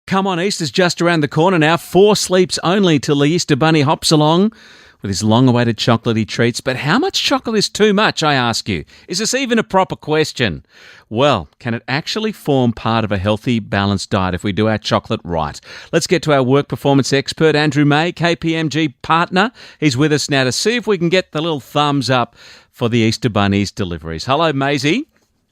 Come on, Easter's just around the corner now. 4 sleeps only till the Easter Bunny hops along with his long-awaited chocolatey treats. But how much chocolate is too much, I ask you? Is this even a proper question? Well, can it actually form part of a healthy, balanced diet if we do our chocolate right? Let's get to our work performance expert, Andrew May, KPMG partner. He's with us now to see if we can get the little thumbs up for the Easter Bunny's deliveries. Hello, Maisie.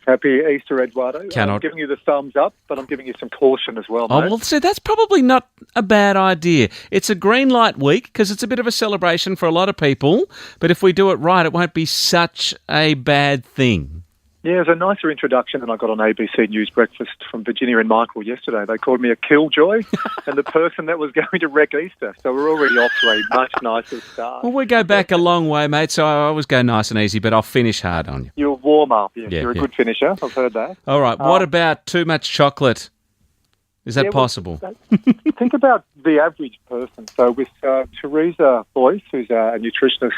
Happy Easter, Eduardo. I'm giving you the thumbs up, but I'm giving you some caution as well, mate. Oh, well, see, that's probably not a bad idea. It's a green light week because it's a bit of a celebration for a lot of people, but if we do it right, it won't be such a bad thing. Yeah, it was a nicer introduction than I got on ABC News Breakfast from Virginia and Michael yesterday. They called me a killjoy and the person that was going to wreck Easter. So we're already off to a much nicer start. Well, we go back a long way, mate, so I always go nice and easy, but I'll finish hard on you. You'll warm up, yes. You're a good finisher. I've heard that. All right, what about too much chocolate? Is that possible? Think about the average person. So with Teresa Boyce, who's a nutritionist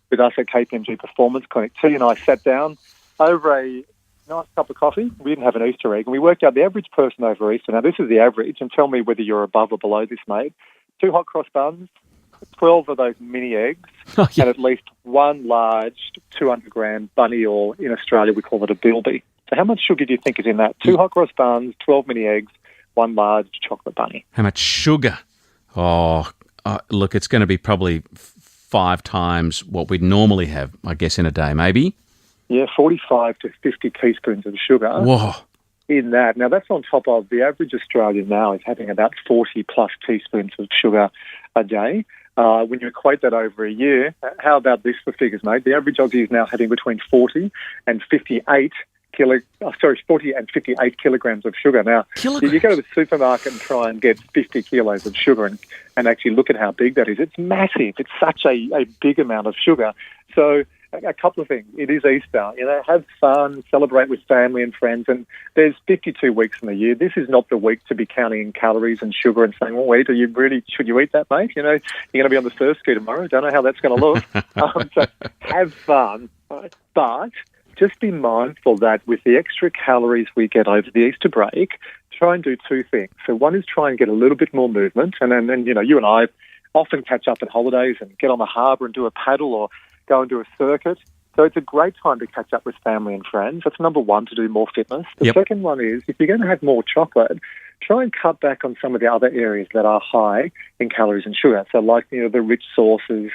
with us at KPMG Performance Clinic, T and I sat down over a nice cup of coffee. We didn't have an Easter egg, and we worked out the average person over Easter. Now, this is the average, and tell me whether you're above or below this, mate. 2 hot cross buns, 12 of those mini eggs, and at least 1 large 200-gram bunny, or in Australia we call it a bilby. So how much sugar do you think is in that? 2 hot cross buns, 12 mini eggs, 1 large chocolate bunny. How much sugar? Look, it's going to be probably 5 times what we'd normally have, I guess, in a day, maybe. Yeah, 45 to 50 teaspoons of sugar. Whoa. In that. Now, that's on top of the average Australian now is having about 40-plus teaspoons of sugar a day. When you equate that over a year, how about this for figures, mate? The average Aussie is now having between 40 and 58 kilograms of sugar. Now, you go to the supermarket and try and get 50 kilos of sugar and actually look at how big that is. It's massive. It's such a big amount of sugar. So a couple of things. It is Easter. Have fun, celebrate with family and friends. And there's 52 weeks in the year. This is not the week to be counting calories and sugar and saying, well, should you eat that, mate? You're going to be on the surf ski tomorrow. Don't know how that's going to look. So have fun, but just be mindful that with the extra calories we get over the Easter break, try and do 2 things. So one is try and get a little bit more movement. And then you and I often catch up at holidays and get on the harbour and do a paddle or go and do a circuit. So it's a great time to catch up with family and friends. That's number one, to do more fitness. The second one is, if you're going to have more chocolate, try and cut back on some of the other areas that are high in calories and sugar. So like, the rich sauces,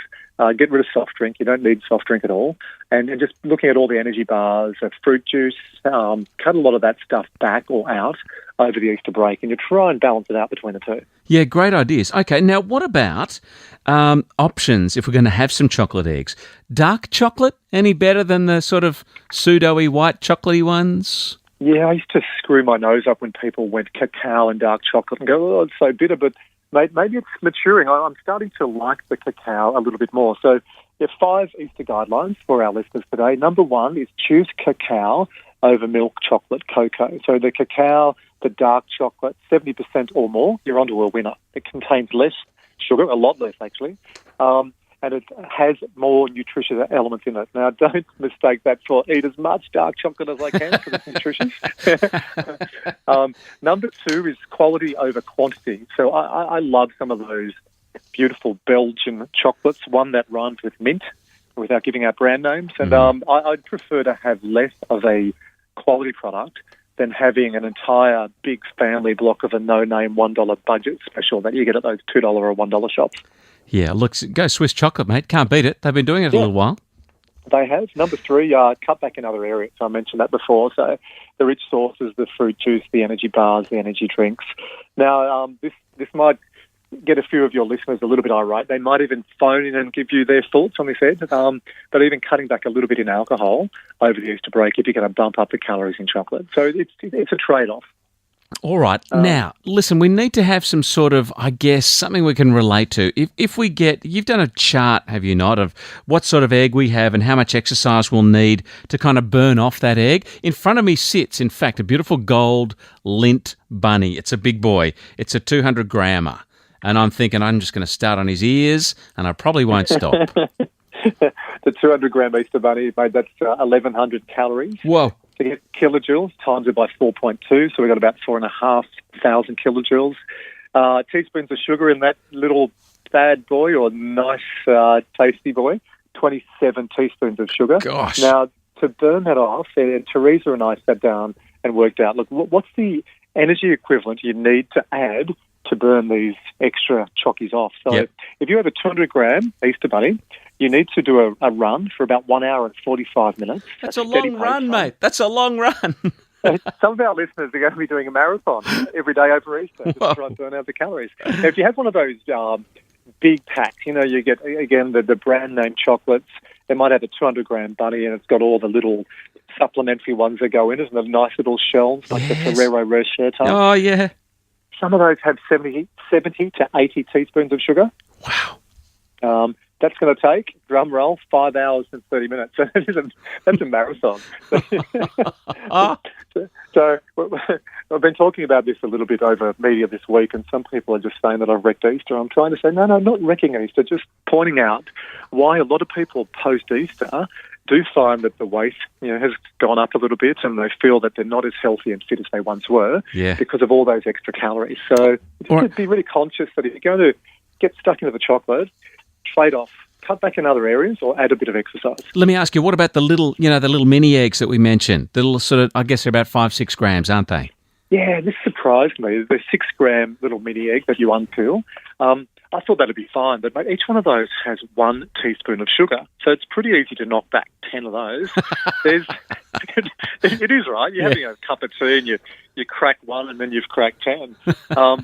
get rid of soft drink. You don't need soft drink at all. And just looking at all the energy bars, fruit juice, cut a lot of that stuff back or out over the Easter break, and you try and balance it out between the two. Yeah, great ideas. Okay, now what about options if we're going to have some chocolate eggs? Dark chocolate, any better than the sort of pseudo-y white chocolatey ones? Yeah, I used to screw my nose up when people went cacao and dark chocolate and go, oh, it's so bitter, but maybe it's maturing. I'm starting to like the cacao a little bit more. So there are 5 Easter guidelines for our listeners today. Number 1 is choose cacao over milk chocolate cocoa. So the cacao, the dark chocolate, 70% or more, you're onto a winner. It contains less sugar, a lot less actually, and it has more nutritious elements in it. Now, don't mistake that for eat as much dark chocolate as I can because it's nutritious. Number 2 is quality over quantity. So I love some of those beautiful Belgian chocolates, one that rhymes with mint without giving out brand names. And I'd prefer to have less of a quality product than having an entire big family block of a no-name $1 budget special that you get at those $2 or $1 shops. Yeah, look, go Swiss chocolate, mate. Can't beat it. They've been doing it a little while. They have. Number 3, cut back in other areas. I mentioned that before. So the rich sauces, the fruit juice, the energy bars, the energy drinks. Now, this might get a few of your listeners a little bit irate. They might even phone in and give you their thoughts on this, Ed. But even cutting back a little bit in alcohol over the Easter break if you're going to bump up the calories in chocolate. So it's a trade-off. All right. Now, listen, we need to have some sort of, I guess, something we can relate to. If we get, you've done a chart, have you not, of what sort of egg we have and how much exercise we'll need to kind of burn off that egg. In front of me sits, in fact, a beautiful gold Lindt bunny. It's a big boy. It's a 200-grammer. And I'm thinking I'm just going to start on his ears, and I probably won't stop. The 200-gram Easter bunny, mate, that's 1,100 calories. Whoa. to get kilojoules, times it by 4.2, so we've got about 4,500 kilojoules. Teaspoons of sugar in that little bad boy, or nice tasty boy, 27 teaspoons of sugar. Gosh. Now, to burn that off, Teresa and I sat down and worked out, look, what's the energy equivalent you need to add to burn these extra chockies off? So if you have a 200-gram Easter Bunny, you need to do a run for about 1 hour and 45 minutes. That's a long run, mate. That's a long run. Some of our listeners are going to be doing a marathon every day over Easter to try and burn out the calories. Now, if you have one of those big packs, you get, again, the brand name chocolates. They might have a 200-gram bunny, and it's got all the little supplementary ones that go in it, and the nice little shells, like the Ferrero Rocher type. Oh, yeah. Some of those have 70 to 80 teaspoons of sugar. Wow. That's going to take, drum roll, 5 hours and 30 minutes. That's a marathon. So I've been talking about this a little bit over media this week, and some people are just saying that I've wrecked Easter. I'm trying to say, no, not wrecking Easter, just pointing out why a lot of people post-Easter do find that the weight has gone up a little bit, and they feel that they're not as healthy and fit as they once were because of all those extra calories. So just be really conscious that if you're going to get stuck into the chocolate, trade off, cut back in other areas, or add a bit of exercise. Let me ask you, what about the little mini eggs that we mentioned? The little sort of, I guess they're about 5-6 grams, aren't they? Yeah, this surprised me. The 6-gram little mini egg that you unpeel. I thought that'd be fine, but mate, each one of those has 1 teaspoon of sugar, so it's pretty easy to knock back 10 of those. It is, right? You're having a cup of tea and you crack 1 and then you've cracked 10. So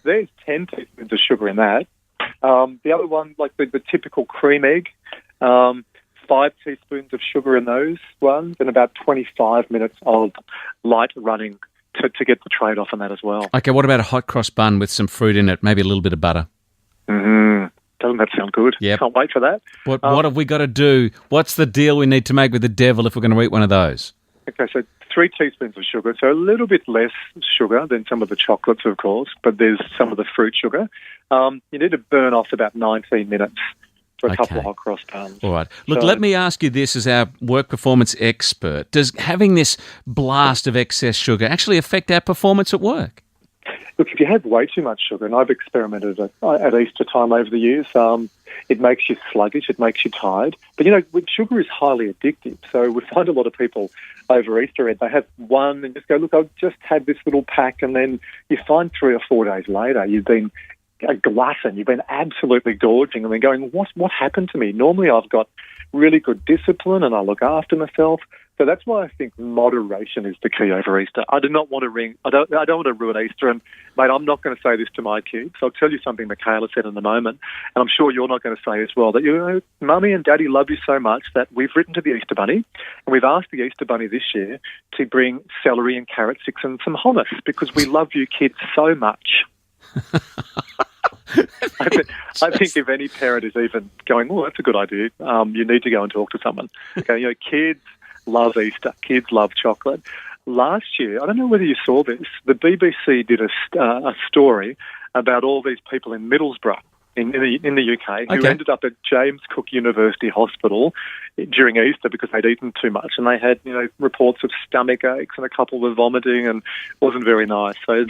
there's 10 teaspoons of sugar in that. The other one, like the typical cream egg, 5 teaspoons of sugar in those ones, and about 25 minutes of light running to get the trade-off on that as well. Okay, what about a hot cross bun with some fruit in it, maybe a little bit of butter? Doesn't that sound good? Yep. Can't wait for that. What have we got to do? What's the deal we need to make with the devil if we're going to eat one of those? Okay, so 3 teaspoons of sugar, so a little bit less sugar than some of the chocolates, of course, but there's some of the fruit sugar. You need to burn off about 19 minutes for a couple of hot cross buns. All right. Look, let me ask you this as our work performance expert. Does having this blast of excess sugar actually affect our performance at work? Look, if you have way too much sugar, and I've experimented at Easter time over the years, it makes you sluggish, it makes you tired. But, sugar is highly addictive. So we find a lot of people over Easter, they have one and just go, look, I've just had this little pack, and then you find 3 or 4 days later you've been a glutton, you've been absolutely gorging, and then going, what happened to me? Normally I've got really good discipline and I look after myself. So that's why I think moderation is the key over Easter. I do not want to I don't want to ruin Easter, and mate, I'm not going to say this to my kids. I'll tell you something Michaela said in a moment, and I'm sure you're not going to say as well, that Mummy and Daddy love you so much that we've written to the Easter Bunny, and we've asked the Easter Bunny this year to bring celery and carrot sticks and some hummus because we love you kids so much. I think if any parent is even going, oh, that's a good idea, you need to go and talk to someone. Okay, kids love Easter. Kids love chocolate. Last year, I don't know whether you saw this, the BBC did a story about all these people in Middlesbrough in the UK who ended up at James Cook University Hospital during Easter because they'd eaten too much, and they had reports of stomach aches, and a couple were vomiting, and it wasn't very nice. So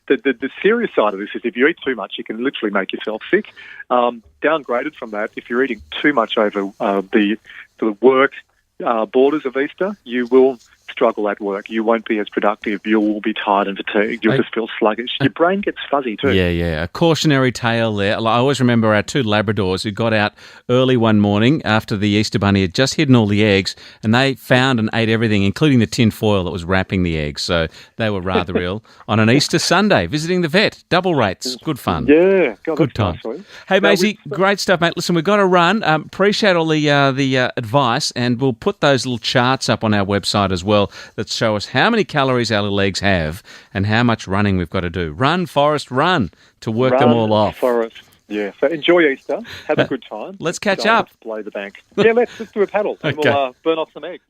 the serious side of this is if you eat too much, you can literally make yourself sick. Downgraded from that, if you're eating too much over the work borders of Easter, you will struggle at work. You won't be as productive. You will be tired and fatigued. You'll just feel sluggish. Your brain gets fuzzy too. Yeah. A cautionary tale there. I always remember our 2 Labradors who got out early one morning after the Easter Bunny had just hidden all the eggs, and they found and ate everything, including the tin foil that was wrapping the eggs. So they were rather ill on an Easter Sunday, visiting the vet. Double rates. Good fun. Yeah. God, good time. Nice. Hey, Maisie, great stuff, mate. Listen, we've got to run. Appreciate all the advice, and we'll put those little charts up on our website as well that show us how many calories our little eggs have and how much running we've got to do. Run, Forrest, run to work them all off. Forrest. Yeah, so enjoy Easter. Have a good time. Let's catch up. Blow the bank. Yeah, let's do a paddle and we'll burn off some eggs.